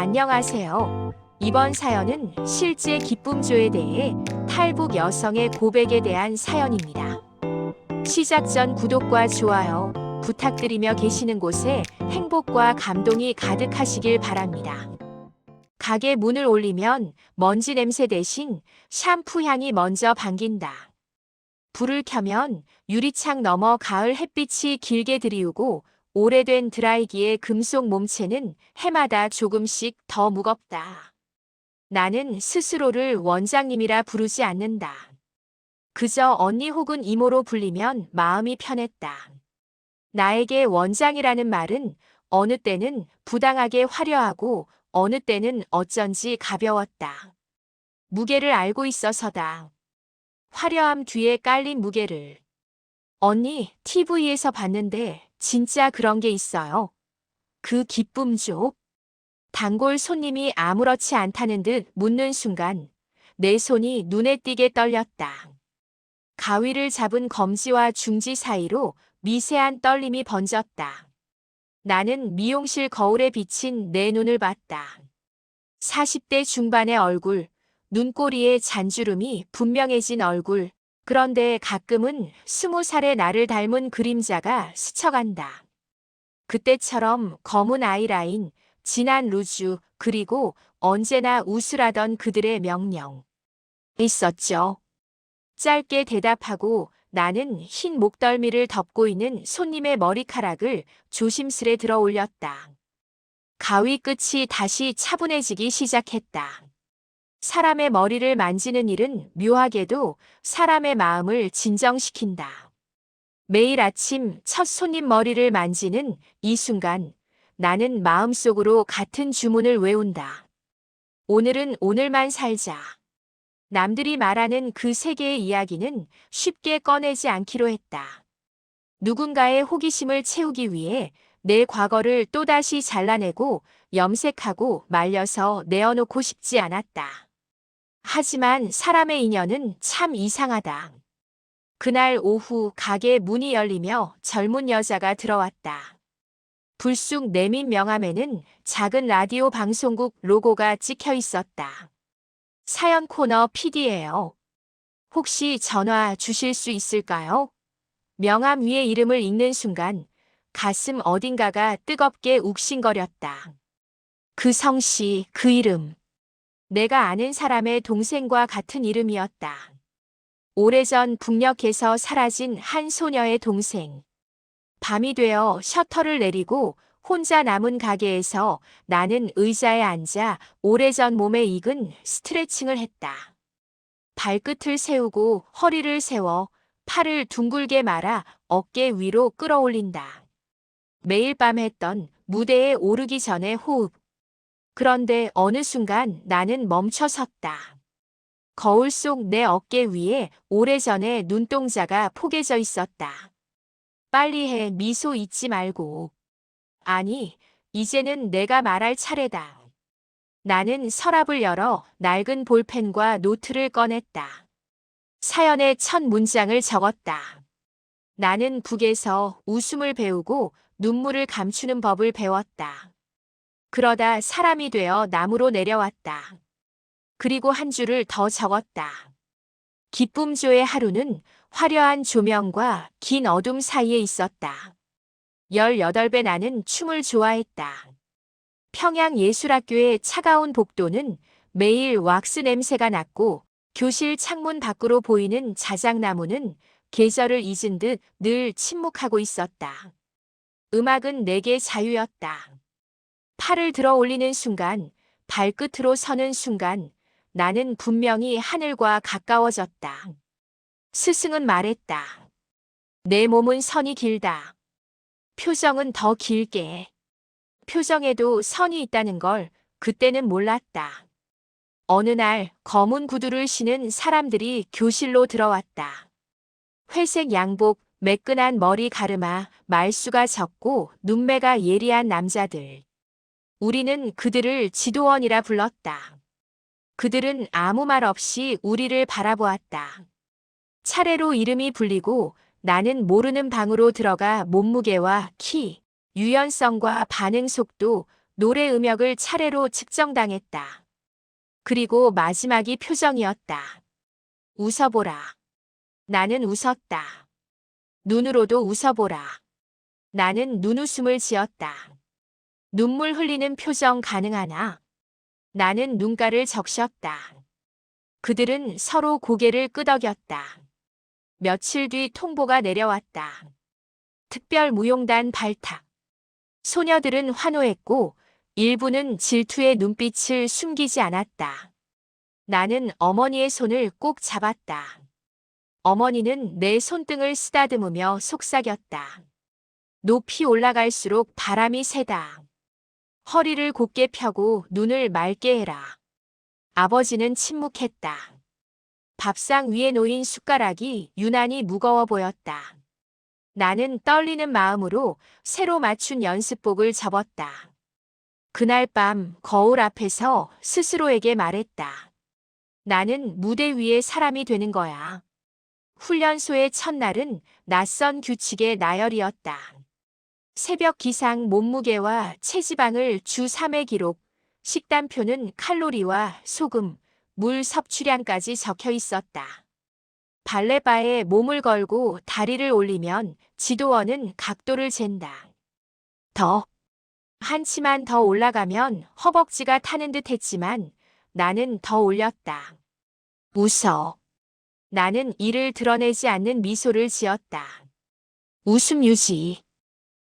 안녕하세요. 이번 사연은 실제 기쁨조에 대해 탈북 여성의 고백에 대한 사연입니다. 시작 전 구독과 좋아요 부탁드리며 계시는 곳에 행복과 감동이 가득하시길 바랍니다. 가게 문을 올리면 먼지 냄새 대신 샴푸 향이 먼저 반긴다. 불을 켜면 유리창 너머 가을 햇빛이 길게 들이우고 오래된 드라이기의 금속 몸체는 해마다 조금씩 더 무겁다. 나는 스스로를 원장님이라 부르지 않는다. 그저 언니 혹은 이모로 불리면 마음이 편했다. 나에게 원장이라는 말은 어느 때는 부당하게 화려하고 어느 때는 어쩐지 가벼웠다. 무게를 알고 있어서다. 화려함 뒤에 깔린 무게를. 언니, TV에서 봤는데 진짜 그런 게 있어요. 그 기쁨조. 단골 손님이 아무렇지 않다는 듯 묻는 순간 내 손이 눈에 띄게 떨렸다. 가위를 잡은 검지와 중지 사이로 미세한 떨림이 번졌다. 나는 미용실 거울에 비친 내 눈을 봤다. 40대 중반의 얼굴, 눈꼬리에 잔주름이 분명해진 얼굴. 그런데 가끔은 20살의 나를 닮은 그림자가 스쳐간다. 그때처럼 검은 아이라인, 진한 루즈, 그리고 언제나 우술하던 그들의 명령. 있었죠. 짧게 대답하고 나는 흰 목덜미를 덮고 있는 손님의 머리카락을 조심스레 들어 올렸다. 가위 끝이 다시 차분해지기 시작했다. 사람의 머리를 만지는 일은 묘하게도 사람의 마음을 진정시킨다. 매일 아침 첫 손님 머리를 만지는 이 순간 나는 마음속으로 같은 주문을 외운다. 오늘은 오늘만 살자. 남들이 말하는 그 세계의 이야기는 쉽게 꺼내지 않기로 했다. 누군가의 호기심을 채우기 위해 내 과거를 또다시 잘라내고 염색하고 말려서 내어놓고 싶지 않았다. 하지만 사람의 인연은 참 이상하다. 그날 오후 가게 문이 열리며 젊은 여자가 들어왔다. 불쑥 내민 명함에는 작은 라디오 방송국 로고가 찍혀 있었다. 사연 코너 PD예요. 혹시 전화 주실 수 있을까요? 명함 위에 이름을 읽는 순간 가슴 어딘가가 뜨겁게 욱신거렸다. 그 성씨, 그 이름. 내가 아는 사람의 동생과 같은 이름이었다. 오래전 북녘에서 사라진 한 소녀의 동생. 밤이 되어 셔터를 내리고 혼자 남은 가게에서 나는 의자에 앉아 오래전 몸에 익은 스트레칭을 했다. 발끝을 세우고 허리를 세워 팔을 둥글게 말아 어깨 위로 끌어올린다. 매일 밤 했던 무대에 오르기 전의 호흡. 그런데 어느 순간 나는 멈춰 섰다. 거울 속 내 어깨 위에 오래전의 눈동자가 포개져 있었다. 빨리 해, 미소 잊지 말고. 아니, 이제는 내가 말할 차례다. 나는 서랍을 열어 낡은 볼펜과 노트를 꺼냈다. 사연의 첫 문장을 적었다. 나는 북에서 웃음을 배우고 눈물을 감추는 법을 배웠다. 그러다 사람이 되어 나무로 내려왔다. 그리고 한 줄을 더 적었다. 기쁨조의 하루는 화려한 조명과 긴 어둠 사이에 있었다. 18배 나는 춤을 좋아했다. 평양예술학교의 차가운 복도는 매일 왁스 냄새가 났고 교실 창문 밖으로 보이는 자작나무는 계절을 잊은 듯 늘 침묵하고 있었다. 음악은 내게 자유였다. 팔을 들어 올리는 순간, 발끝으로 서는 순간 나는 분명히 하늘과 가까워졌다. 스승은 말했다. 내 몸은 선이 길다. 표정은 더 길게. 표정에도 선이 있다는 걸 그때는 몰랐다. 어느 날 검은 구두를 신은 사람들이 교실로 들어왔다. 회색 양복, 매끈한 머리 가르마, 말수가 적고 눈매가 예리한 남자들. 우리는 그들을 지도원이라 불렀다. 그들은 아무 말 없이 우리를 바라보았다. 차례로 이름이 불리고 나는 모르는 방으로 들어가 몸무게와 키, 유연성과 반응 속도, 노래 음역을 차례로 측정당했다. 그리고 마지막이 표정이었다. 웃어보라. 나는 웃었다. 눈으로도 웃어보라. 나는 눈웃음을 지었다. 눈물 흘리는 표정 가능하나? 나는 눈가를 적셨다. 그들은 서로 고개를 끄덕였다. 며칠 뒤 통보가 내려왔다. 특별 무용단 발탁. 소녀들은 환호했고 일부는 질투의 눈빛을 숨기지 않았다. 나는 어머니의 손을 꼭 잡았다. 어머니는 내 손등을 쓰다듬으며 속삭였다. 높이 올라갈수록 바람이 세다. 허리를 곧게 펴고 눈을 맑게 해라. 아버지는 침묵했다. 밥상 위에 놓인 숟가락이 유난히 무거워 보였다. 나는 떨리는 마음으로 새로 맞춘 연습복을 접었다. 그날 밤 거울 앞에서 스스로에게 말했다. 나는 무대 위의 사람이 되는 거야. 훈련소의 첫날은 낯선 규칙의 나열이었다. 새벽 기상 몸무게와 체지방을 주 3회 기록, 식단표는 칼로리와 소금, 물 섭취량까지 적혀 있었다. 발레바에 몸을 걸고 다리를 올리면 지도원은 각도를 잰다. 더. 한치만 더 올라가면 허벅지가 타는 듯 했지만 나는 더 올렸다. 웃어. 나는 이를 드러내지 않는 미소를 지었다. 웃음 유지.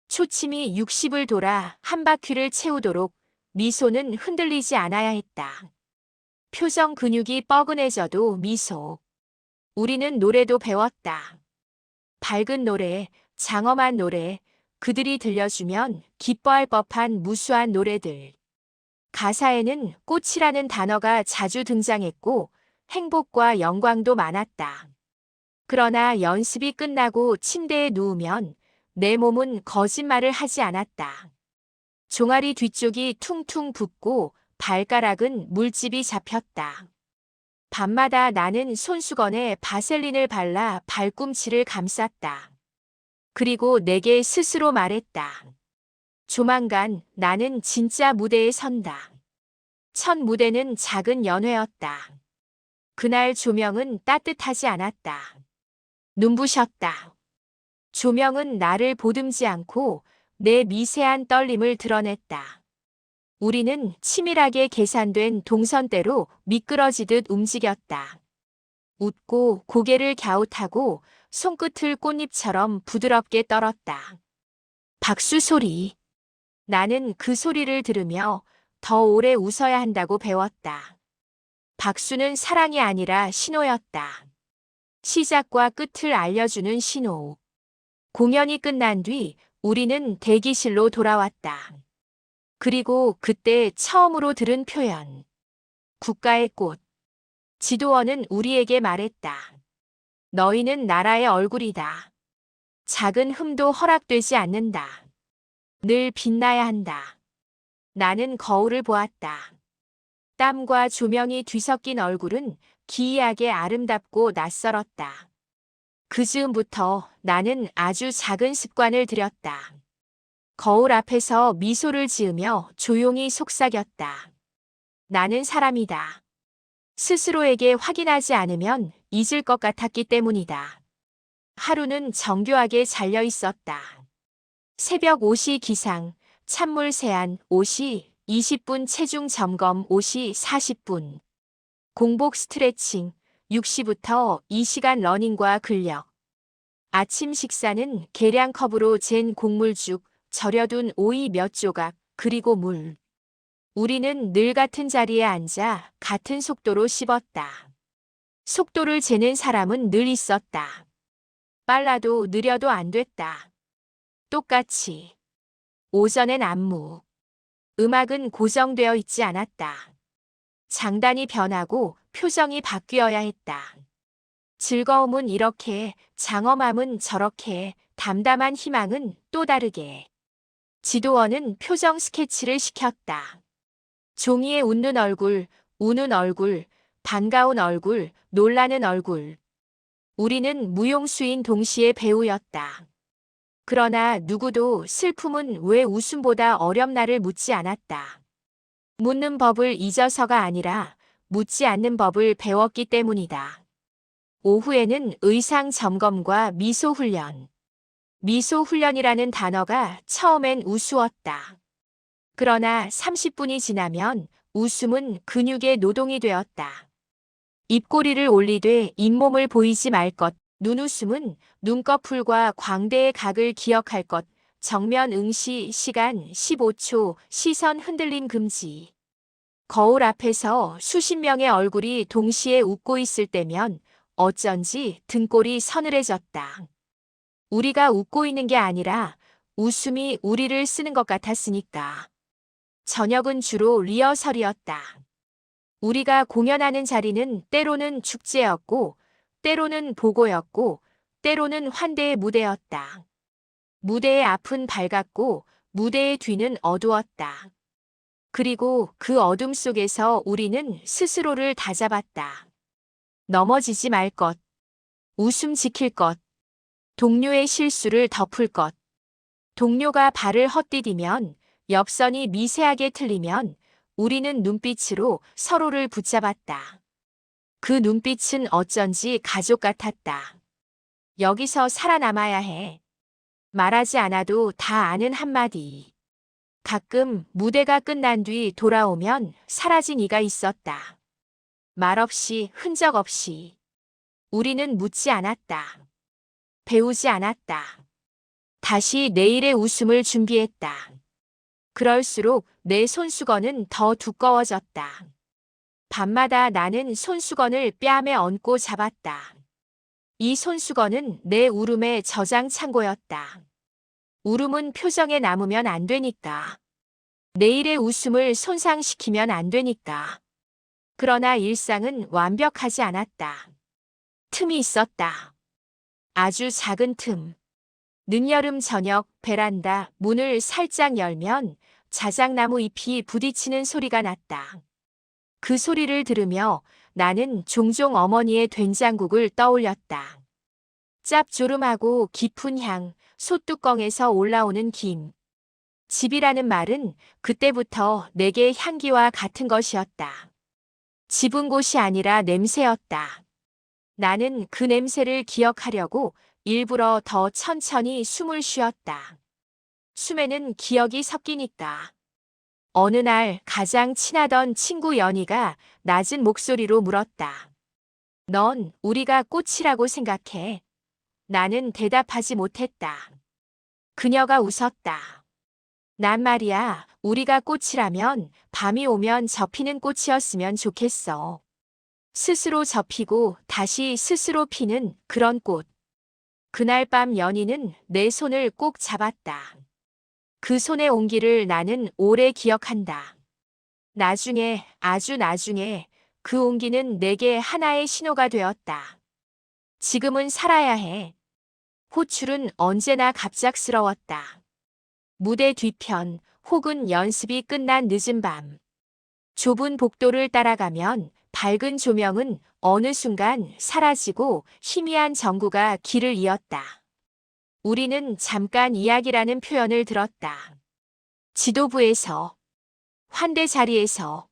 초침이 60을 돌아 한 바퀴를 채우도록 미소는 흔들리지 않아야 했다. 표정 근육이 뻐근해져도 미소. 우리는 노래도 배웠다. 밝은 노래, 장엄한 노래, 그들이 들려주면 기뻐할 법한 무수한 노래들. 가사에는 꽃이라는 단어가 자주 등장했고 행복과 영광도 많았다. 그러나 연습이 끝나고 침대에 누우면 내 몸은 거짓말을 하지 않았다. 종아리 뒤쪽이 퉁퉁 붓고 발가락은 물집이 잡혔다. 밤마다 나는 손수건에 바셀린을 발라 발꿈치를 감쌌다. 그리고 내게 스스로 말했다. 조만간 나는 진짜 무대에 선다. 첫 무대는 작은 연회였다. 그날 조명은 따뜻하지 않았다. 눈부셨다. 조명은 나를 보듬지 않고 내 미세한 떨림을 드러냈다. 우리는 치밀하게 계산된 동선대로 미끄러지듯 움직였다. 웃고 고개를 갸웃하고 손끝을 꽃잎처럼 부드럽게 떨었다. 박수 소리. 나는 그 소리를 들으며 더 오래 웃어야 한다고 배웠다. 박수는 사랑이 아니라 신호였다. 시작과 끝을 알려주는 신호. 공연이 끝난 뒤 우리는 대기실로 돌아왔다. 그리고 그때 처음으로 들은 표현. 국가의 꽃. 지도원은 우리에게 말했다. 너희는 나라의 얼굴이다. 작은 흠도 허락되지 않는다. 늘 빛나야 한다. 나는 거울을 보았다. 땀과 조명이 뒤섞인 얼굴은 기이하게 아름답고 낯설었다. 그 즈음부터 나는 아주 작은 습관을 들였다. 거울 앞에서 미소를 지으며 조용히 속삭였다. 나는 사람이다. 스스로에게 확인하지 않으면 잊을 것 같았기 때문이다. 하루는 정교하게 잘려 있었다. 새벽 5시 기상, 찬물 세안 5시, 20분 체중 점검 5시 40분. 공복 스트레칭 6시부터 2시간 러닝과 근력. 아침 식사는 계량컵으로 잰 곡물죽, 절여둔 오이 몇 조각, 그리고 물. 우리는 늘 같은 자리에 앉아 같은 속도로 씹었다. 속도를 재는 사람은 늘 있었다. 빨라도 느려도 안 됐다. 똑같이. 오전엔 안무. 음악은 고정되어 있지 않았다. 장단이 변하고 표정이 바뀌어야 했다. 즐거움은 이렇게, 장엄함은 저렇게, 담담한 희망은 또 다르게. 지도원은 표정 스케치를 시켰다. 종이에 웃는 얼굴, 우는 얼굴, 반가운 얼굴, 놀라는 얼굴. 우리는 무용수인 동시에 배우였다. 그러나 누구도 슬픔은 왜 웃음보다 어렵나를 묻지 않았다. 묻는 법을 잊어서가 아니라 묻지 않는 법을 배웠기 때문이다. 오후에는 의상 점검과 미소 훈련. 미소 훈련이라는 단어가 처음엔 우스웠다. 그러나 30분이 지나면 웃음은 근육의 노동이 되었다. 입꼬리를 올리되 잇몸을 보이지 말 것. 눈웃음은 눈꺼풀과 광대의 각을 기억할 것. 정면 응시 시간 15초 시선 흔들림 금지. 거울 앞에서 수십 명의 얼굴이 동시에 웃고 있을 때면 어쩐지 등골이 서늘해졌다. 우리가 웃고 있는 게 아니라 웃음이 우리를 쓰는 것 같았으니까. 저녁은 주로 리허설이었다. 우리가 공연하는 자리는 때로는 축제였고, 때로는 보고였고, 때로는 환대의 무대였다. 무대의 앞은 밝았고, 무대의 뒤는 어두웠다. 그리고 그 어둠 속에서 우리는 스스로를 다잡았다. 넘어지지 말 것, 웃음 지킬 것, 동료의 실수를 덮을 것. 동료가 발을 헛디디면, 옆선이 미세하게 틀리면 우리는 눈빛으로 서로를 붙잡았다. 그 눈빛은 어쩐지 가족 같았다. 여기서 살아남아야 해. 말하지 않아도 다 아는 한마디. 가끔 무대가 끝난 뒤 돌아오면 사라진 이가 있었다. 말없이 흔적 없이. 우리는 묻지 않았다. 배우지 않았다. 다시 내일의 웃음을 준비했다. 그럴수록 내 손수건은 더 두꺼워졌다. 밤마다 나는 손수건을 뺨에 얹고 잡았다. 이 손수건은 내 울음의 저장 창고였다. 울음은 표정에 남으면 안 되니까. 내일의 웃음을 손상시키면 안 되니까. 그러나 일상은 완벽하지 않았다. 틈이 있었다. 아주 작은 틈. 늦여름 저녁 베란다 문을 살짝 열면 자작나무 잎이 부딪히는 소리가 났다. 그 소리를 들으며 나는 종종 어머니의 된장국을 떠올렸다. 짭조름하고 깊은 향, 솥뚜껑에서 올라오는 김. 집이라는 말은 그때부터 내게 향기와 같은 것이었다. 집은 곳이 아니라 냄새였다. 나는 그 냄새를 기억하려고 일부러 더 천천히 숨을 쉬었다. 숨에는 기억이 섞이니까. 어느 날 가장 친하던 친구 연희가 낮은 목소리로 물었다. 넌 우리가 꽃이라고 생각해? 나는 대답하지 못했다. 그녀가 웃었다. 난 말이야, 우리가 꽃이라면 밤이 오면 접히는 꽃이었으면 좋겠어. 스스로 접히고 다시 스스로 피는 그런 꽃. 그날 밤 연희는 내 손을 꼭 잡았다. 그 손의 온기를 나는 오래 기억한다. 나중에, 아주 나중에 그 온기는 내게 하나의 신호가 되었다. 지금은 살아야 해. 호출은 언제나 갑작스러웠다. 무대 뒤편 혹은 연습이 끝난 늦은 밤. 좁은 복도를 따라가면 밝은 조명은 어느 순간 사라지고 희미한 전구가 길을 이었다. 우리는 잠깐 이야기라는 표현을 들었다. 지도부에서, 환대 자리에서.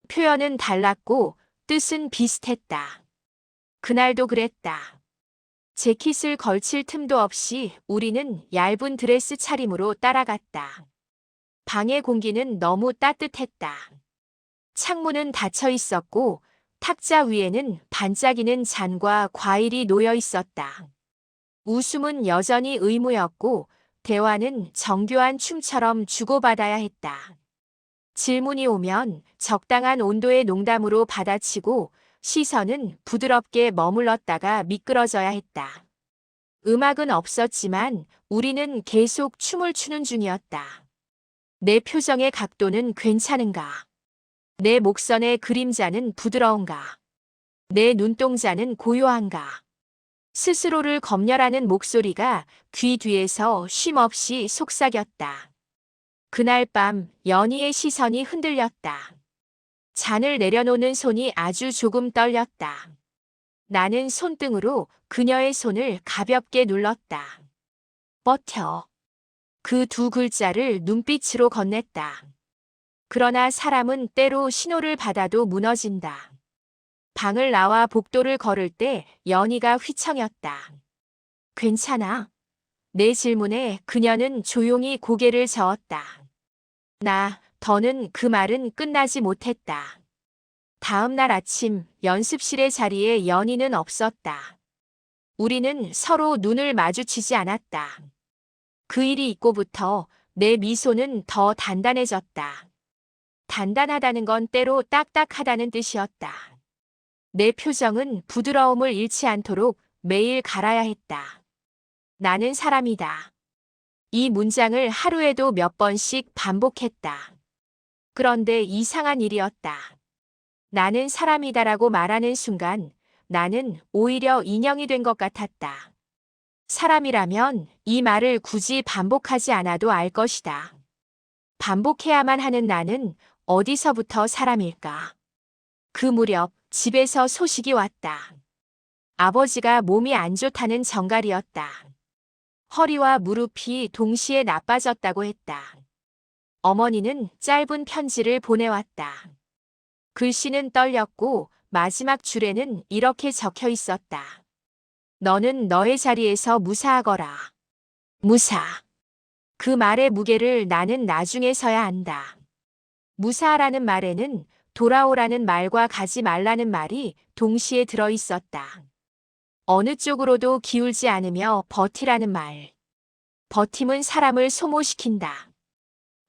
표현은 달랐고 뜻은 비슷했다. 그날도 그랬다. 재킷을 걸칠 틈도 없이 우리는 얇은 드레스 차림으로 따라갔다. 방의 공기는 너무 따뜻했다. 창문은 닫혀 있었고 탁자 위에는 반짝이는 잔과 과일이 놓여 있었다. 웃음은 여전히 의무였고 대화는 정교한 춤처럼 주고받아야 했다. 질문이 오면 적당한 온도의 농담으로 받아치고 시선은 부드럽게 머물렀다가 미끄러져야 했다. 음악은 없었지만 우리는 계속 춤을 추는 중이었다. 내 표정의 각도는 괜찮은가? 내 목선의 그림자는 부드러운가? 내 눈동자는 고요한가? 스스로를 검열하는 목소리가 귀 뒤에서 쉼없이 속삭였다. 그날 밤 연희의 시선이 흔들렸다. 잔을 내려놓는 손이 아주 조금 떨렸다. 나는 손등으로 그녀의 손을 가볍게 눌렀다. 버텨. 그 두 글자를 눈빛으로 건넸다. 그러나 사람은 때로 신호를 받아도 무너진다. 방을 나와 복도를 걸을 때 연희가 휘청였다. 괜찮아? 내 질문에 그녀는 조용히 고개를 저었다. 더는 그 말은 끝나지 못했다. 다음 날 아침 연습실의 자리에 연희는 없었다. 우리는 서로 눈을 마주치지 않았다. 그 일이 있고부터 내 미소는 더 단단해졌다. 단단하다는 건 때로 딱딱하다는 뜻이었다. 내 표정은 부드러움을 잃지 않도록 매일 갈아야 했다. 나는 사람이다. 이 문장을 하루에도 몇 번씩 반복했다. 그런데 이상한 일이었다. 나는 사람이다라고 말하는 순간 나는 오히려 인형이 된 것 같았다. 사람이라면 이 말을 굳이 반복하지 않아도 알 것이다. 반복해야만 하는 나는 어디서부터 사람일까? 그 무렵 집에서 소식이 왔다. 아버지가 몸이 안 좋다는 정갈이었다. 허리와 무릎이 동시에 나빠졌다고 했다. 어머니는 짧은 편지를 보내왔다. 글씨는 떨렸고 마지막 줄에는 이렇게 적혀 있었다. 너는 너의 자리에서 무사하거라. 무사. 그 말의 무게를 나는 나중에서야 안다. 무사하라는 말에는 돌아오라는 말과 가지 말라는 말이 동시에 들어 있었다. 어느 쪽으로도 기울지 않으며 버티라는 말. 버팀은 사람을 소모시킨다.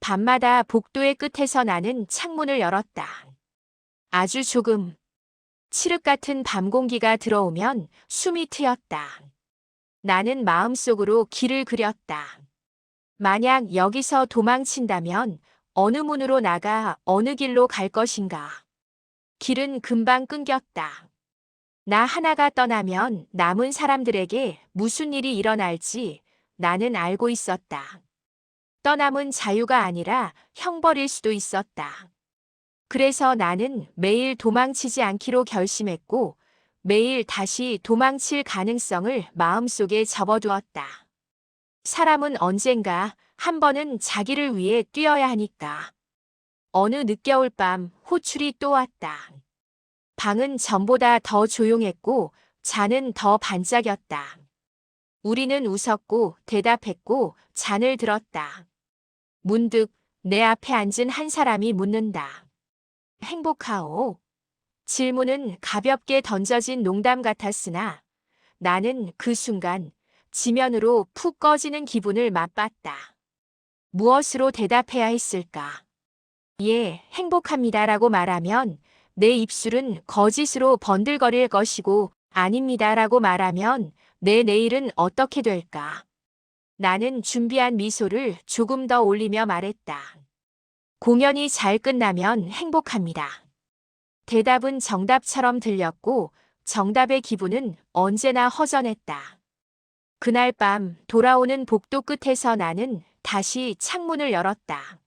밤마다 복도의 끝에서 나는 창문을 열었다. 아주 조금. 칠흑 같은 밤 공기가 들어오면 숨이 트였다. 나는 마음속으로 길을 그렸다. 만약 여기서 도망친다면 어느 문으로 나가 어느 길로 갈 것인가. 길은 금방 끊겼다. 나 하나가 떠나면 남은 사람들에게 무슨 일이 일어날지 나는 알고 있었다. 떠남은 자유가 아니라 형벌일 수도 있었다. 그래서 나는 매일 도망치지 않기로 결심했고 매일 다시 도망칠 가능성을 마음속에 접어두었다. 사람은 언젠가 한 번은 자기를 위해 뛰어야 하니까. 어느 늦겨울 밤 호출이 또 왔다. 방은 전보다 더 조용했고 잔은 더 반짝였다. 우리는 웃었고 대답했고 잔을 들었다. 문득 내 앞에 앉은 한 사람이 묻는다. 행복하오? 질문은 가볍게 던져진 농담 같았으나 나는 그 순간 지면으로 푹 꺼지는 기분을 맛봤다. 무엇으로 대답해야 했을까? 예, 행복합니다라고 말하면 내 입술은 거짓으로 번들거릴 것이고 아닙니다라고 말하면 내 내일은 어떻게 될까? 나는 준비한 미소를 조금 더 올리며 말했다. 공연이 잘 끝나면 행복합니다. 대답은 정답처럼 들렸고 정답의 기분은 언제나 허전했다. 그날 밤 돌아오는 복도 끝에서 나는 다시 창문을 열었다.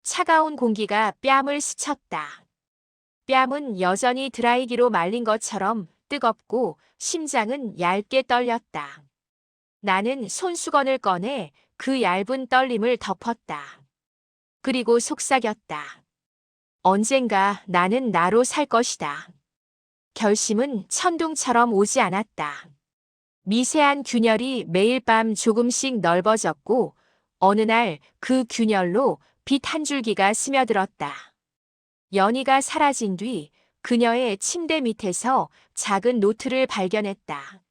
차가운 공기가 뺨을 스쳤다. 뺨은 여전히 드라이기로 말린 것처럼 뜨겁고 심장은 얇게 떨렸다. 나는 손수건을 꺼내 그 얇은 떨림을 덮었다. 그리고 속삭였다. 언젠가 나는 나로 살 것이다. 결심은 천둥처럼 오지 않았다. 미세한 균열이 매일 밤 조금씩 넓어졌고 어느 날 그 균열로 빛 한 줄기가 스며들었다. 연희가 사라진 뒤 그녀의 침대 밑에서 작은 노트를 발견했다.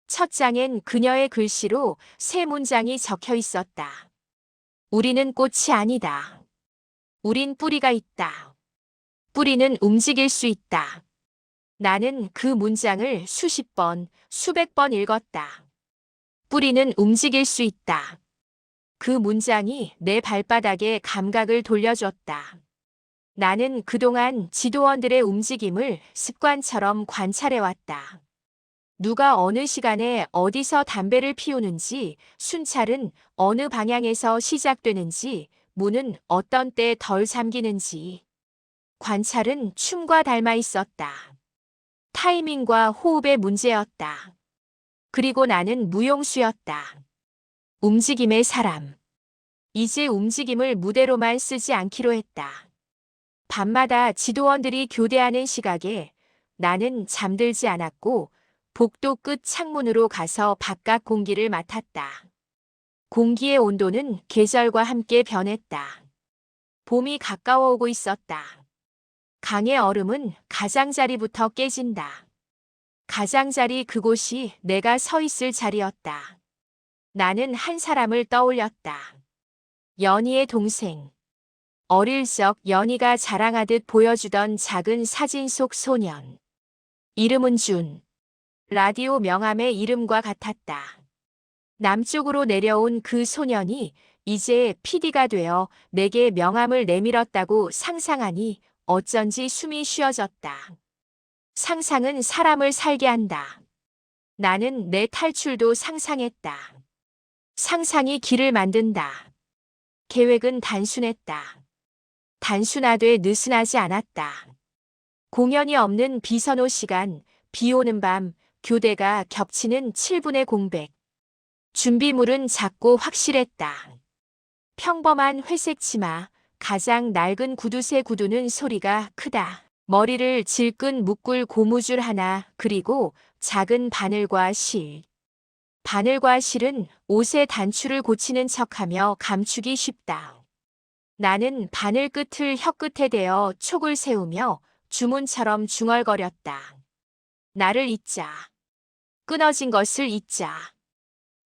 첫 장엔 그녀의 글씨로 세 문장이 적혀 있었다. 우리는 꽃이 아니다. 우린 뿌리가 있다. 뿌리는 움직일 수 있다. 나는 그 문장을 수십 번, 수백 번 읽었다. 뿌리는 움직일 수 있다. 그 문장이 내 발바닥에 감각을 돌려줬다. 나는 그동안 지도원들의 움직임을 습관처럼 관찰해왔다. 누가 어느 시간에 어디서 담배를 피우는지, 순찰은 어느 방향에서 시작되는지, 문은 어떤 때 덜 잠기는지. 관찰은 춤과 닮아 있었다. 타이밍과 호흡의 문제였다. 그리고 나는 무용수였다. 움직임의 사람. 이제 움직임을 무대로만 쓰지 않기로 했다. 밤마다 지도원들이 교대하는 시각에 나는 잠들지 않았고 복도 끝 창문으로 가서 바깥 공기를 맡았다. 공기의 온도는 계절과 함께 변했다. 봄이 가까워 오고 있었다. 강의 얼음은 가장자리부터 깨진다. 가장자리 그곳이 내가 서 있을 자리였다. 나는 한 사람을 떠올렸다. 연희의 동생. 어릴 적 연희가 자랑하듯 보여주던 작은 사진 속 소년. 이름은 준. 라디오 명함의 이름과 같았다. 남쪽으로 내려온 그 소년이 이제 PD가 되어 내게 명함을 내밀었다고 상상하니 어쩐지 숨이 쉬어졌다. 상상은 사람을 살게 한다. 나는 내 탈출도 상상했다. 상상이 길을 만든다. 계획은 단순했다. 단순하되 느슨하지 않았다. 공연이 없는 비선호 시간, 비 오는 밤, 교대가 겹치는 7분의 공백. 준비물은 작고 확실했다. 평범한 회색 치마, 가장 낡은 구두쇠 구두는 소리가 크다. 머리를 질끈 묶을 고무줄 하나, 그리고 작은 바늘과 실. 바늘과 실은 옷의 단추를 고치는 척하며 감추기 쉽다. 나는 바늘 끝을 혀끝에 대어 촉을 세우며 주문처럼 중얼거렸다. 나를 잊자. 끊어진 것을 잊자.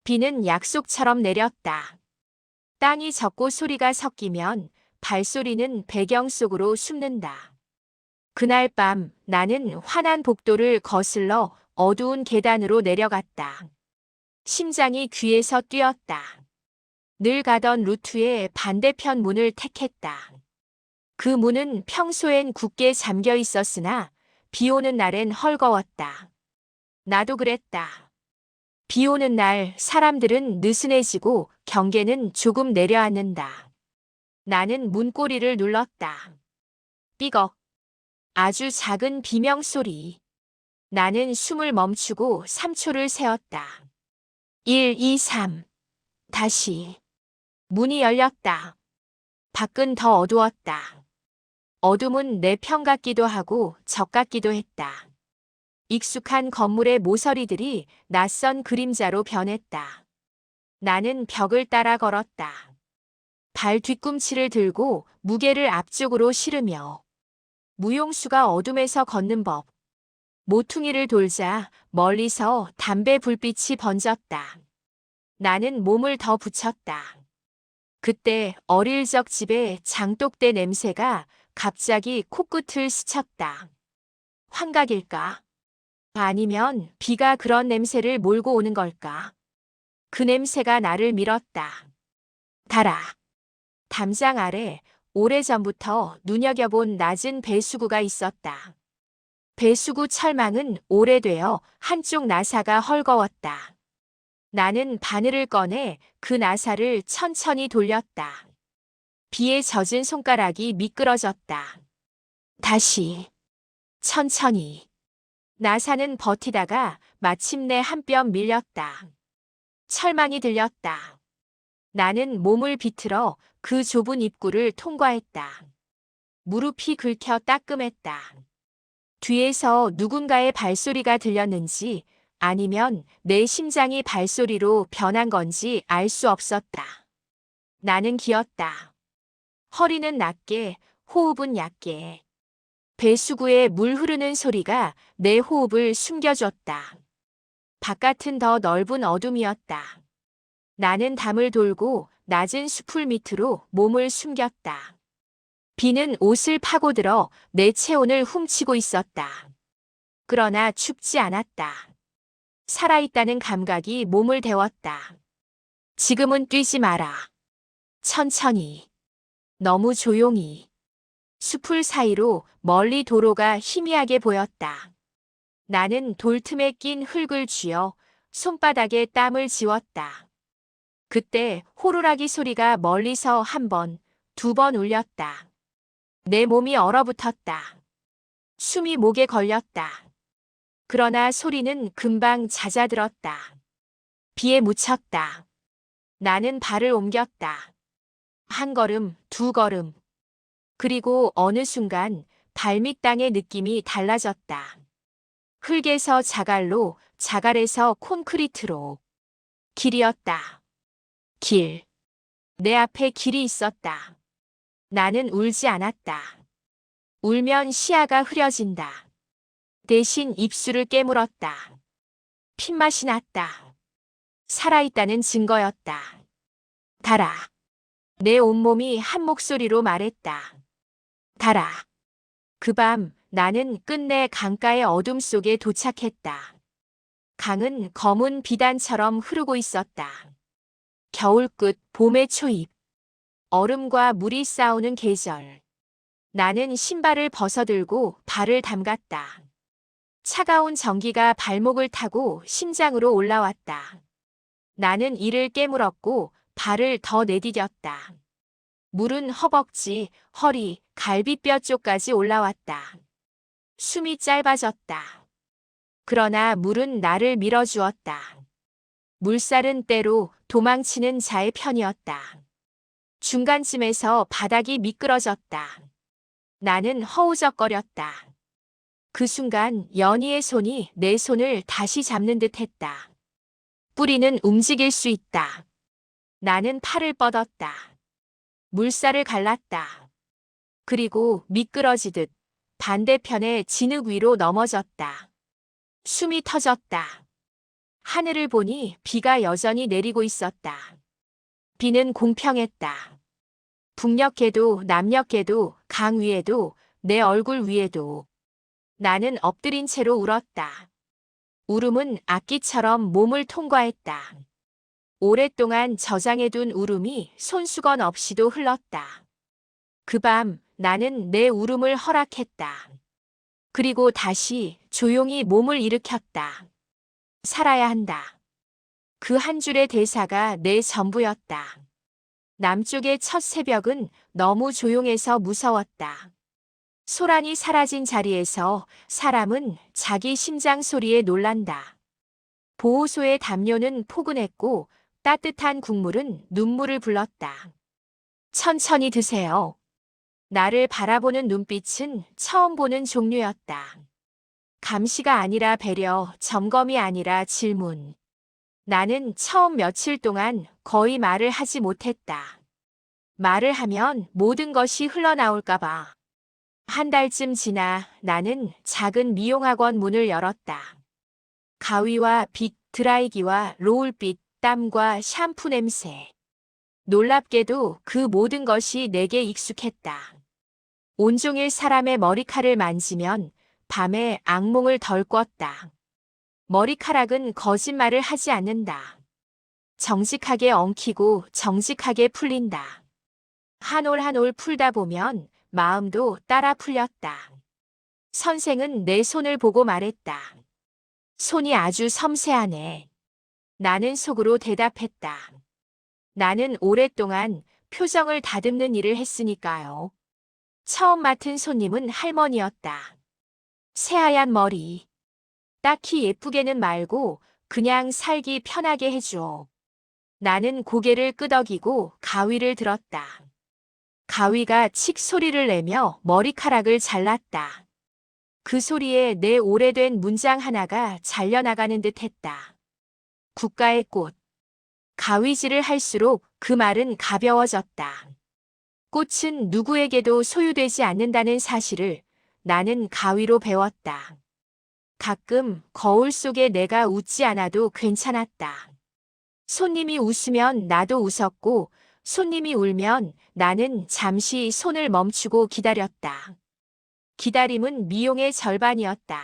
비는 약속처럼 내렸다. 땅이 젖고 소리가 섞이면 발소리는 배경 속으로 숨는다. 그날 밤 나는 환한 복도를 거슬러 어두운 계단으로 내려갔다. 심장이 귀에서 뛰었다. 늘 가던 루트의 반대편 문을 택했다. 그 문은 평소엔 굳게 잠겨 있었으나 비 오는 날엔 헐거웠다. 나도 그랬다. 비 오는 날 사람들은 느슨해지고 경계는 조금 내려앉는다. 나는 문고리를 눌렀다. 삐걱. 아주 작은 비명 소리. 나는 숨을 멈추고 3초를 세었다. 1, 2, 3. 다시. 문이 열렸다. 밖은 더 어두웠다. 어둠은 내 편 같기도 하고 적 같기도 했다. 익숙한 건물의 모서리들이 낯선 그림자로 변했다. 나는 벽을 따라 걸었다. 발 뒤꿈치를 들고 무게를 앞쪽으로 실으며 무용수가 어둠에서 걷는 법. 모퉁이를 돌자 멀리서 담배 불빛이 번졌다. 나는 몸을 더 붙였다. 그때 어릴 적 집에 장독대 냄새가 갑자기 코끝을 스쳤다. 환각일까? 아니면 비가 그런 냄새를 몰고 오는 걸까? 그 냄새가 나를 밀었다. 달아. 담장 아래 오래전부터 눈여겨본 낮은 배수구가 있었다. 배수구 철망은 오래되어 한쪽 나사가 헐거웠다. 나는 바늘을 꺼내 그 나사를 천천히 돌렸다. 비에 젖은 손가락이 미끄러졌다. 다시. 천천히. 나사는 버티다가 마침내 한 뼘 밀렸다. 철망이 들렸다. 나는 몸을 비틀어 그 좁은 입구를 통과했다. 무릎이 긁혀 따끔했다. 뒤에서 누군가의 발소리가 들렸는지 아니면 내 심장이 발소리로 변한 건지 알 수 없었다. 나는 기었다. 허리는 낮게, 호흡은 얕게. 배수구에 물 흐르는 소리가 내 호흡을 숨겨줬다. 바깥은 더 넓은 어둠이었다. 나는 담을 돌고 낮은 수풀 밑으로 몸을 숨겼다. 비는 옷을 파고들어 내 체온을 훔치고 있었다. 그러나 춥지 않았다. 살아있다는 감각이 몸을 데웠다. 지금은 뛰지 마라. 천천히. 너무 조용히. 수풀 사이로 멀리 도로가 희미하게 보였다. 나는 돌틈에 낀 흙을 쥐어 손바닥에 땀을 지웠다. 그때 호루라기 소리가 멀리서 한 번, 두 번 울렸다. 내 몸이 얼어붙었다. 숨이 목에 걸렸다. 그러나 소리는 금방 잦아들었다. 비에 묻혔다. 나는 발을 옮겼다. 한 걸음, 두 걸음. 그리고 어느 순간 발밑 땅의 느낌이 달라졌다. 흙에서 자갈로, 자갈에서 콘크리트로. 길이었다. 길. 내 앞에 길이 있었다. 나는 울지 않았다. 울면 시야가 흐려진다. 대신 입술을 깨물었다. 핏맛이 났다. 살아있다는 증거였다. 달아. 내 온몸이 한 목소리로 말했다. 달아. 그 밤 나는 끝내 강가의 어둠 속에 도착했다. 강은 검은 비단처럼 흐르고 있었다. 겨울 끝, 봄의 초입. 얼음과 물이 싸우는 계절. 나는 신발을 벗어들고 발을 담갔다. 차가운 전기가 발목을 타고 심장으로 올라왔다. 나는 이를 깨물었고 발을 더 내디뎠다. 물은 허벅지, 허리, 갈비뼈 쪽까지 올라왔다. 숨이 짧아졌다. 그러나 물은 나를 밀어주었다. 물살은 때로 도망치는 자의 편이었다. 중간쯤에서 바닥이 미끄러졌다. 나는 허우적거렸다. 그 순간 연희의 손이 내 손을 다시 잡는 듯 했다. 뿌리는 움직일 수 있다. 나는 팔을 뻗었다. 물살을 갈랐다. 그리고 미끄러지듯 반대편의 진흙 위로 넘어졌다. 숨이 터졌다. 하늘을 보니 비가 여전히 내리고 있었다. 비는 공평했다. 북녘에도 남녘에도 강 위에도 내 얼굴 위에도. 나는 엎드린 채로 울었다. 울음은 악기처럼 몸을 통과했다. 오랫동안 저장해둔 울음이 손수건 없이도 흘렀다. 그 밤 나는 내 울음을 허락했다. 그리고 다시 조용히 몸을 일으켰다. 살아야 한다. 그 한 줄의 대사가 내 전부였다. 남쪽의 첫 새벽은 너무 조용해서 무서웠다. 소란이 사라진 자리에서 사람은 자기 심장 소리에 놀란다. 보호소의 담요는 포근했고 따뜻한 국물은 눈물을 불렀다. 천천히 드세요. 나를 바라보는 눈빛은 처음 보는 종류였다. 감시가 아니라 배려, 점검이 아니라 질문. 나는 처음 며칠 동안 거의 말을 하지 못했다. 말을 하면 모든 것이 흘러나올까봐. 한 달쯤 지나 나는 작은 미용학원 문을 열었다. 가위와 빗, 드라이기와 로울빛, 땀과 샴푸 냄새. 놀랍게도 그 모든 것이 내게 익숙했다. 온종일 사람의 머리칼을 만지면 밤에 악몽을 덜 꿨다. 머리카락은 거짓말을 하지 않는다. 정직하게 엉키고 정직하게 풀린다. 한 올 한 올 풀다 보면 마음도 따라 풀렸다. 선생은 내 손을 보고 말했다. 손이 아주 섬세하네. 나는 속으로 대답했다. 나는 오랫동안 표정을 다듬는 일을 했으니까요. 처음 맡은 손님은 할머니였다. 새하얀 머리. 딱히 예쁘게는 말고 그냥 살기 편하게 해줘. 나는 고개를 끄덕이고 가위를 들었다. 가위가 칙 소리를 내며 머리카락을 잘랐다. 그 소리에 내 오래된 문장 하나가 잘려나가는 듯 했다. 국가의 꽃. 가위질을 할수록 그 말은 가벼워졌다. 꽃은 누구에게도 소유되지 않는다는 사실을 나는 가위로 배웠다. 가끔 거울 속에 내가 웃지 않아도 괜찮았다. 손님이 웃으면 나도 웃었고 손님이 울면 나는 잠시 손을 멈추고 기다렸다. 기다림은 미용의 절반이었다.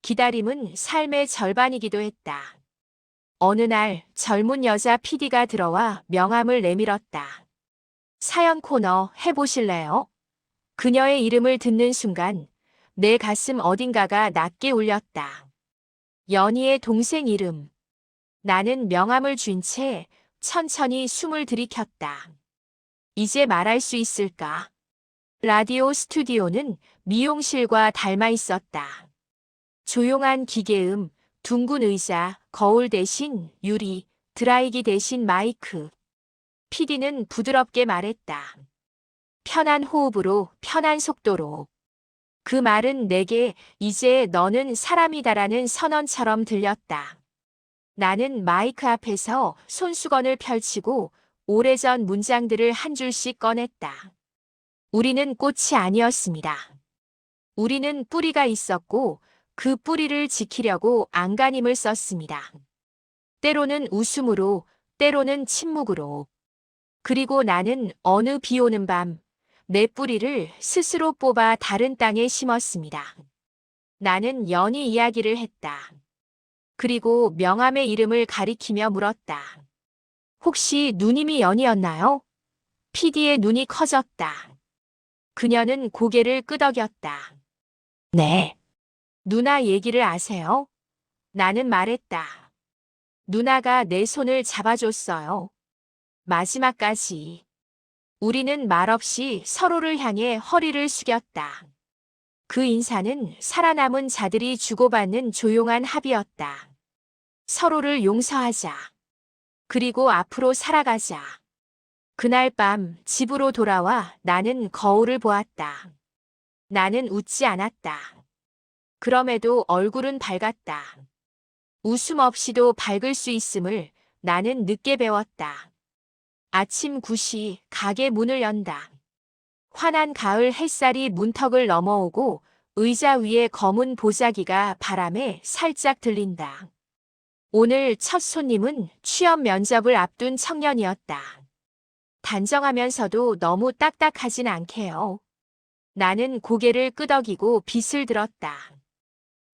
기다림은 삶의 절반이기도 했다. 어느 날 젊은 여자 PD가 들어와 명함을 내밀었다. 사연 코너 해보실래요? 그녀의 이름을 듣는 순간 내 가슴 어딘가가 낮게 울렸다. 연희의 동생 이름. 나는 명함을 쥔 채 천천히 숨을 들이켰다. 이제 말할 수 있을까? 라디오 스튜디오는 미용실과 닮아 있었다. 조용한 기계음, 둥근 의자, 거울 대신 유리, 드라이기 대신 마이크. PD는 부드럽게 말했다. 편한 호흡으로, 편한 속도로. 그 말은 내게 이제 너는 사람이다라는 선언처럼 들렸다. 나는 마이크 앞에서 손수건을 펼치고 오래전 문장들을 한 줄씩 꺼냈다. 우리는 꽃이 아니었습니다. 우리는 뿌리가 있었고 그 뿌리를 지키려고 안간힘을 썼습니다. 때로는 웃음으로, 때로는 침묵으로. 그리고 나는 어느 비 오는 밤, 내 뿌리를 스스로 뽑아 다른 땅에 심었습니다. 나는 연희 이야기를 했다. 그리고 명함의 이름을 가리키며 물었다. 혹시 누님이 연희였나요? PD의 눈이 커졌다. 그녀는 고개를 끄덕였다. 네. 누나 얘기를 아세요? 나는 말했다. 누나가 내 손을 잡아줬어요. 마지막까지. 우리는 말없이 서로를 향해 허리를 숙였다. 그 인사는 살아남은 자들이 주고받는 조용한 합의였다. 서로를 용서하자. 그리고 앞으로 살아가자. 그날 밤 집으로 돌아와 나는 거울을 보았다. 나는 웃지 않았다. 그럼에도 얼굴은 밝았다. 웃음 없이도 밝을 수 있음을 나는 늦게 배웠다. 아침 9시 가게 문을 연다. 환한 가을 햇살이 문턱을 넘어오고 의자 위에 검은 보자기가 바람에 살짝 들린다. 오늘 첫 손님은 취업 면접을 앞둔 청년이었다. 단정하면서도 너무 딱딱하진 않게요. 나는 고개를 끄덕이고 빗을 들었다.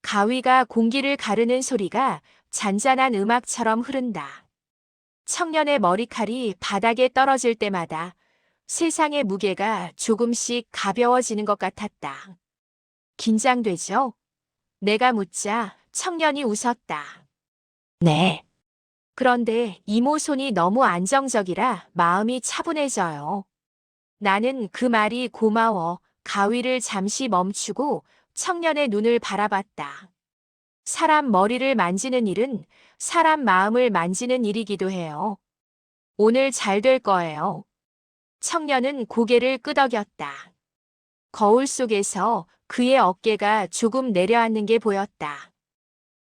가위가 공기를 가르는 소리가 잔잔한 음악처럼 흐른다. 청년의 머리칼이 바닥에 떨어질 때마다 세상의 무게가 조금씩 가벼워지는 것 같았다. 긴장되죠? 내가 묻자 청년이 웃었다. 네. 그런데 이모 손이 너무 안정적이라 마음이 차분해져요. 나는 그 말이 고마워 가위를 잠시 멈추고 청년의 눈을 바라봤다. 사람 머리를 만지는 일은 사람 마음을 만지는 일이기도 해요. 오늘 잘 될 거예요. 청년은 고개를 끄덕였다. 거울 속에서 그의 어깨가 조금 내려앉는 게 보였다.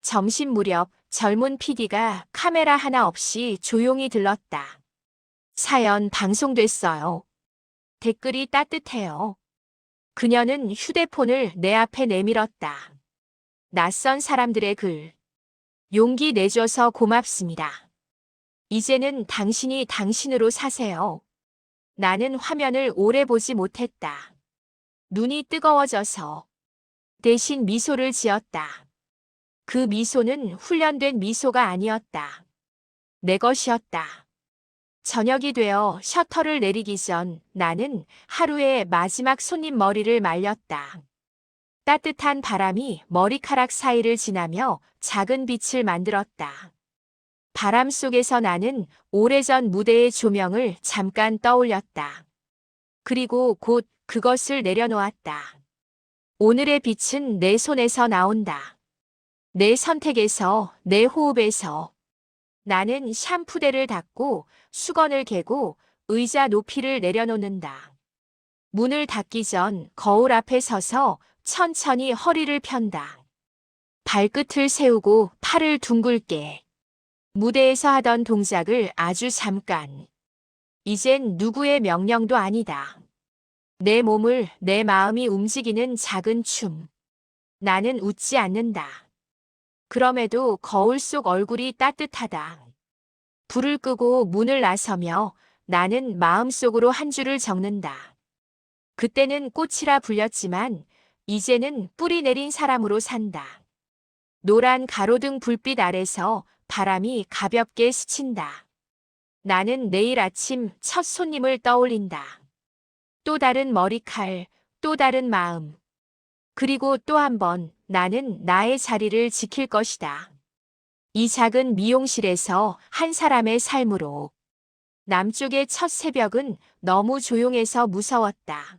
점심 무렵 젊은 PD가 카메라 하나 없이 조용히 들렀다. 사연 방송됐어요. 댓글이 따뜻해요. 그녀는 휴대폰을 내 앞에 내밀었다. 낯선 사람들의 글. 용기 내줘서 고맙습니다. 이제는 당신이 당신으로 사세요. 나는 화면을 오래 보지 못했다. 눈이 뜨거워져서 대신 미소를 지었다. 그 미소는 훈련된 미소가 아니었다. 내 것이었다. 저녁이 되어 셔터를 내리기 전 나는 하루의 마지막 손님 머리를 말렸다. 따뜻한 바람이 머리카락 사이를 지나며 작은 빛을 만들었다. 바람 속에서 나는 오래전 무대의 조명을 잠깐 떠올렸다. 그리고 곧 그것을 내려놓았다. 오늘의 빛은 내 손에서 나온다. 내 선택에서, 내 호흡에서. 나는 샴푸대를 닫고 수건을 개고 의자 높이를 내려놓는다. 문을 닫기 전 거울 앞에 서서 천천히 허리를 편다. 발끝을 세우고 팔을 둥글게. 무대에서 하던 동작을 아주 잠깐. 이젠 누구의 명령도 아니다. 내 몸을, 내 마음이 움직이는 작은 춤. 나는 웃지 않는다. 그럼에도 거울 속 얼굴이 따뜻하다. 불을 끄고 문을 나서며 나는 마음속으로 한 줄을 적는다. 그때는 꽃이라 불렸지만 이제는 뿌리 내린 사람으로 산다. 노란 가로등 불빛 아래서 바람이 가볍게 스친다. 나는 내일 아침 첫 손님을 떠올린다. 또 다른 머리칼, 또 다른 마음. 그리고 또 한 번 나는 나의 자리를 지킬 것이다. 이 작은 미용실에서 한 사람의 삶으로. 남쪽의 첫 새벽은 너무 조용해서 무서웠다.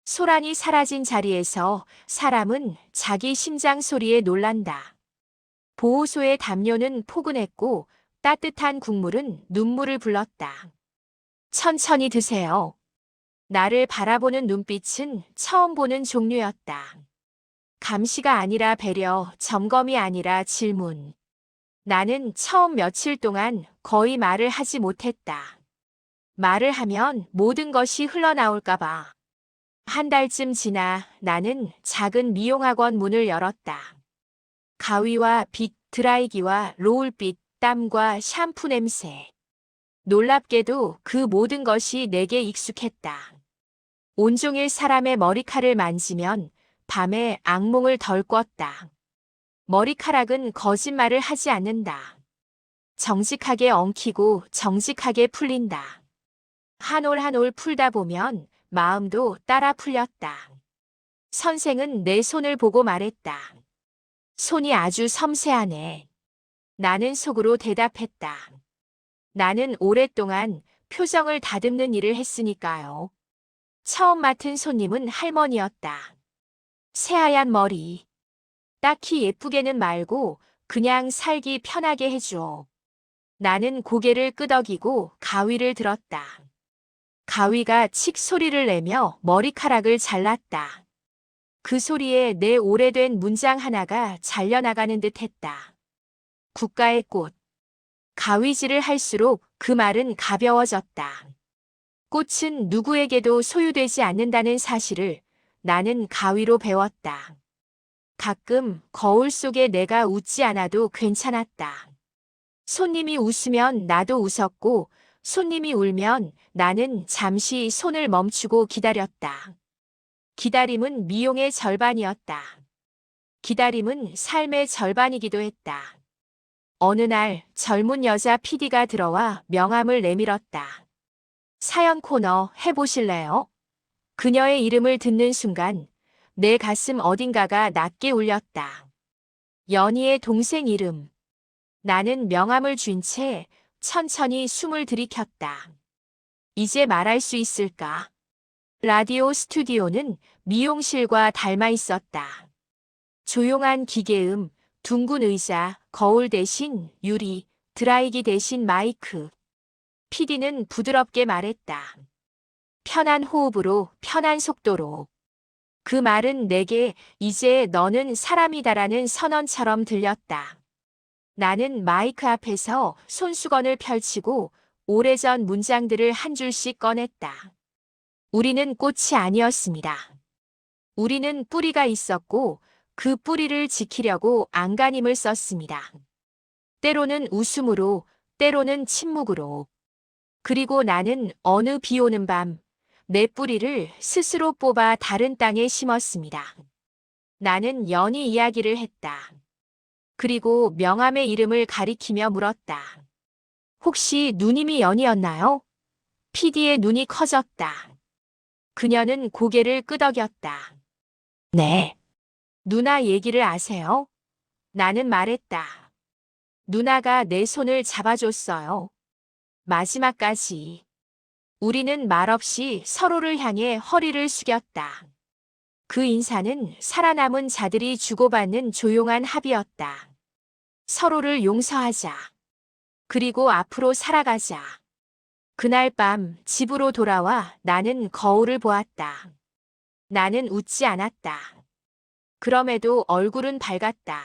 소란이 사라진 자리에서 사람은 자기 심장 소리에 놀란다. 보호소의 담요는 포근했고 따뜻한 국물은 눈물을 불렀다. 천천히 드세요. 나를 바라보는 눈빛은 처음 보는 종류였다. 감시가 아니라 배려, 점검이 아니라 질문. 나는 처음 며칠 동안 거의 말을 하지 못했다. 말을 하면 모든 것이 흘러나올까봐. 한 달쯤 지나 나는 작은 미용학원 문을 열었다. 가위와 빗, 드라이기와 로울빛, 땀과 샴푸 냄새. 놀랍게도 그 모든 것이 내게 익숙했다. 온종일 사람의 머리칼을 만지면 밤에 악몽을 덜 꿨다. 머리카락은 거짓말을 하지 않는다. 정직하게 엉키고 정직하게 풀린다. 한 올 한 올 풀다 보면 마음도 따라 풀렸다. 선생은 내 손을 보고 말했다. 손이 아주 섬세하네. 나는 속으로 대답했다. 나는 오랫동안 표정을 다듬는 일을 했으니까요. 처음 맡은 손님은 할머니였다. 새하얀 머리. 딱히 예쁘게는 말고 그냥 살기 편하게 해줘. 나는 고개를 끄덕이고 가위를 들었다. 가위가 칙 소리를 내며 머리카락을 잘랐다. 그 소리에 내 오래된 문장 하나가 잘려나가는 듯 했다. 국가의 꽃. 가위질을 할수록 그 말은 가벼워졌다. 꽃은 누구에게도 소유되지 않는다는 사실을 나는 가위로 배웠다. 가끔 거울 속에 내가 웃지 않아도 괜찮았다. 손님이 웃으면 나도 웃었고, 손님이 울면 나는 잠시 손을 멈추고 기다렸다. 기다림은 미용의 절반이었다. 기다림은 삶의 절반이기도 했다. 어느 날 젊은 여자 PD가 들어와 명함을 내밀었다. 사연 코너 해보실래요? 그녀의 이름을 듣는 순간 내 가슴 어딘가가 낮게 울렸다. 연희의 동생 이름. 나는 명함을 쥔 채 천천히 숨을 들이켰다. 이제 말할 수 있을까? 라디오 스튜디오는 미용실과 닮아 있었다. 조용한 기계음, 둥근 의자, 거울 대신 유리, 드라이기 대신 마이크. PD는 부드럽게 말했다. 편한 호흡으로, 편한 속도로. 그 말은 내게 이제 너는 사람이다라는 선언처럼 들렸다. 나는 마이크 앞에서 손수건을 펼치고 오래전 문장들을 한 줄씩 꺼냈다. 우리는 꽃이 아니었습니다. 우리는 뿌리가 있었고 그 뿌리를 지키려고 안간힘을 썼습니다. 때로는 웃음으로, 때로는 침묵으로. 그리고 나는 어느 비 오는 밤, 내 뿌리를 스스로 뽑아 다른 땅에 심었습니다. 나는 연희 이야기를 했다. 그리고 명함의 이름을 가리키며 물었다. 혹시 누님이 연희였나요? PD의 눈이 커졌다. 그녀는 고개를 끄덕였다. 네. 누나 얘기를 아세요? 나는 말했다. 누나가 내 손을 잡아줬어요. 마지막까지. 우리는 말없이 서로를 향해 허리를 숙였다. 그 인사는 살아남은 자들이 주고받는 조용한 합의였다. 서로를 용서하자. 그리고 앞으로 살아가자. 그날 밤 집으로 돌아와 나는 거울을 보았다. 나는 웃지 않았다. 그럼에도 얼굴은 밝았다.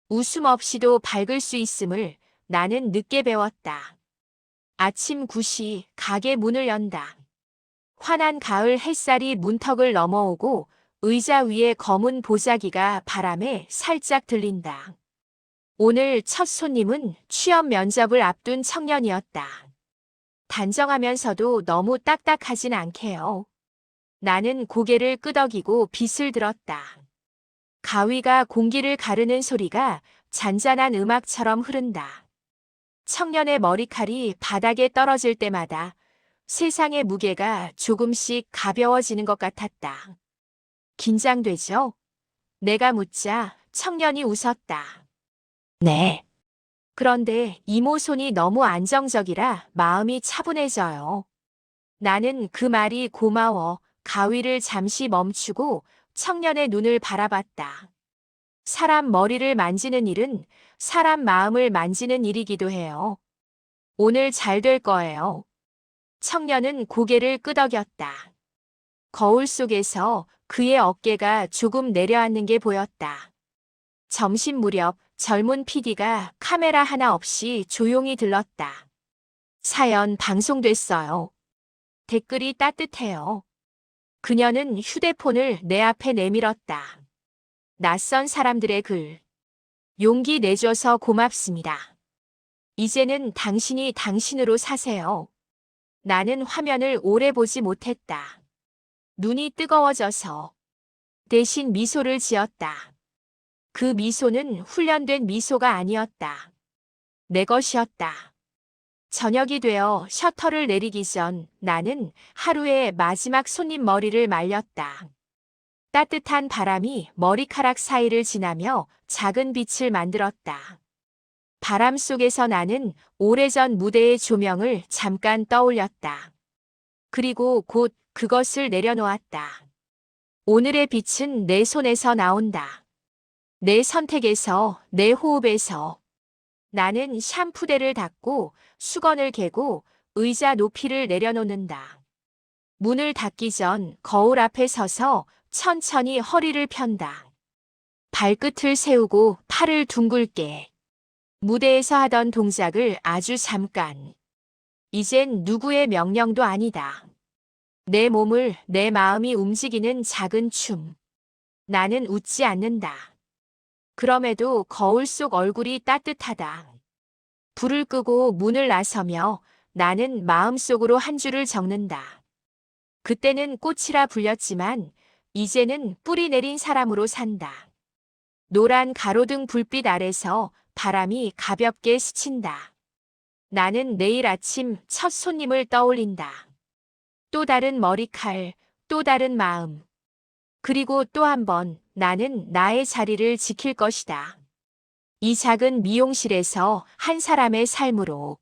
웃음 없이도 밝을 수 있음을 나는 늦게 배웠다. 아침 9시 가게 문을 연다. 환한 가을 햇살이 문턱을 넘어오고 의자 위에 검은 보자기가 바람에 살짝 들린다. 오늘 첫 손님은 취업 면접을 앞둔 청년이었다. 단정하면서도 너무 딱딱하진 않게요. 나는 고개를 끄덕이고 빗을 들었다. 가위가 공기를 가르는 소리가 잔잔한 음악처럼 흐른다. 청년의 머리칼이 바닥에 떨어질 때마다 세상의 무게가 조금씩 가벼워지는 것 같았다. 긴장되죠? 내가 묻자 청년이 웃었다. 네. 그런데 이모 손이 너무 안정적이라 마음이 차분해져요. 나는 그 말이 고마워 가위를 잠시 멈추고 청년의 눈을 바라봤다. 사람 머리를 만지는 일은 사람 마음을 만지는 일이기도 해요. 오늘 잘 될 거예요. 청년은 고개를 끄덕였다. 거울 속에서 그의 어깨가 조금 내려앉는 게 보였다. 점심 무렵 젊은 PD가 카메라 하나 없이 조용히 들렀다. 사연 방송됐어요. 댓글이 따뜻해요. 그녀는 휴대폰을 내 앞에 내밀었다. 낯선 사람들의 글. 용기 내줘서 고맙습니다. 이제는 당신이 당신으로 사세요. 나는 화면을 오래 보지 못했다. 눈이 뜨거워져서 대신 미소를 지었다. 그 미소는 훈련된 미소가 아니었다. 내 것이었다. 저녁이 되어 셔터를 내리기 전 나는 하루의 마지막 손님 머리를 말렸다. 따뜻한 바람이 머리카락 사이를 지나며 작은 빛을 만들었다. 바람 속에서 나는 오래전 무대의 조명을 잠깐 떠올렸다. 그리고 곧 그것을 내려놓았다. 오늘의 빛은 내 손에서 나온다. 내 선택에서, 내 호흡에서. 나는 샴푸대를 닫고 수건을 개고 의자 높이를 내려놓는다. 문을 닫기 전 거울 앞에 서서 천천히 허리를 편다. 발끝을 세우고 팔을 둥글게. 무대에서 하던 동작을 아주 잠깐. 이젠 누구의 명령도 아니다. 내 몸을, 내 마음이 움직이는 작은 춤. 나는 웃지 않는다. 그럼에도 거울 속 얼굴이 따뜻하다. 불을 끄고 문을 나서며 나는 마음속으로 한 줄을 적는다. 그때는 꽃이라 불렸지만 이제는 뿌리 내린 사람으로 산다. 노란 가로등 불빛 아래서 바람이 가볍게 스친다. 나는 내일 아침 첫 손님을 떠올린다. 또 다른 머리칼, 또 다른 마음. 그리고 또 한 번 나는 나의 자리를 지킬 것이다. 이 작은 미용실에서 한 사람의 삶으로